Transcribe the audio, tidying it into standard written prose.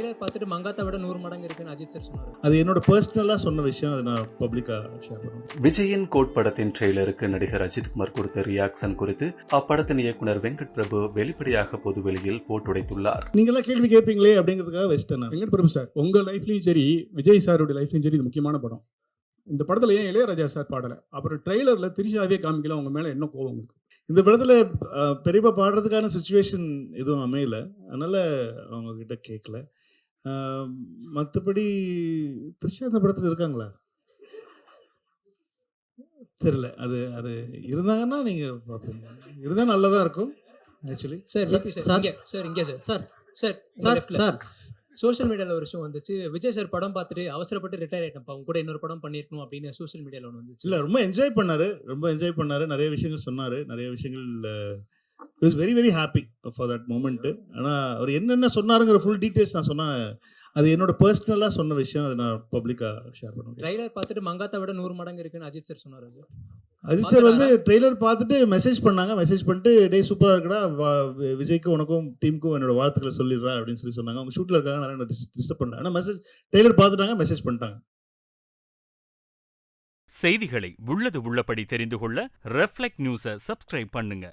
Trailer பார்த்துட்டு மங்காத்தா விட 100 மடங்கு இருக்குன்னு அஜித் சார் சொன்னார். அது என்னோட பர்சனலாக சொன்ன விஷயம், அதை நான் பப்ளிக்காக ஷேர் பண்ணுவேன். விஜயின் கோட் படத்தின் ட்ரெய்லருக்கு நடிகர் அஜித்குமார் கொடுத்த ரியாக்ஷன் குறித்து அப்படத்தின் இயக்குனர் வெங்கட் பிரபு வெளிப்படையாக பொதுவெளியில் போட்டுடைத்துள்ளார். நீங்களாம் கேள்வி கேட்பீங்களே அப்படிங்கிறதுக்காக வெஸ்டர்ன். வெங்கட் பிரபு சார், உங்க லைஃப்லயும் சரி விஜய் சாரோட லைஃப்லயும் சரி இது முக்கியமான படம். இந்த படத்துல ஏன் இளையராஜா சார் பாடல? அப்புறம் ட்ரெய்லர்ல திரிஷாவே காமிக்கல, உங்க மேல என்ன கோவம் உங்களுக்கு? இந்த படத்தில் பெரியப்பா பாடுறதுக்கான சுச்சுவேஷன் எதுவும் அமையல, அதனால் அவங்க கிட்ட கேட்கல. மற்றபடி த்ரிஷா இந்த படத்தில் இருக்காங்களா தெரியல. அது அது இருந்தாங்கன்னா நீங்கள் பார்ப்பீங்க, இருந்தால் நல்லதாக இருக்கும் ஆக்சுவலி. சார் விபி சார் இங்கே சார் இங்கே sir sir sir sir sir social மீடியாவில் ஒரு விஷயம் வந்துச்சு. விஜய் சார் படம் பார்த்துட்டு அவசரப்பட்டு ரிட்டையர் ஆகிட்டப்பா, அவங்க கூட இன்னொரு படம் பண்ணியிருக்கணும் அப்படின்னு சோஷியல் மீடியாவில் ஒன்று வந்துச்சு. இல்லை, ரொம்ப என்ஜாய் பண்ணார், நிறைய விஷயங்கள் சொன்னார், நிறைய விஷயங்கள் is very very happy for that moment. ஆனால் அவர் என்னென்ன சொன்னாருங்கிற ஃபுல் டீட்டெயில்ஸ் நான் சொன்னேன், அது என்னோட பர்சனலாக சொன்ன விஷயம், அதை நான் பப்ளிக்காக ஷேர் பண்ணுவேன். ட்ரைலர் பார்த்துட்டு மங்காத்தா விட 100 மடங்கு இருக்குன்னு அஜித் சார் சொன்னார். அஜித் சார் வந்து ட்ரெய்லர் பார்த்துட்டு மெசேஜ் பண்ணிட்டு டே சூப்பராக இருக்கடா, விஜய்க்கு உனக்கும் டீமுக்கும் என்னோட வாழ்த்துக்களை சொல்லிடுறா அப்படின்னு சொன்னாங்க. அவங்க ஷூட்டில் இருக்காங்க, நான் டிஸ்டர்ப் பண்ணல. ஆனால் ட்ரெய்லர் பார்த்துட்டாங்க, மெசேஜ் பண்ணிட்டாங்க. செய்திகளை உள்ளது உள்ளபடி தெரிந்து கொள்ள ரெஃப்ளெக்ட் நியூஸை சப்ஸ்கிரைப் பண்ணுங்க.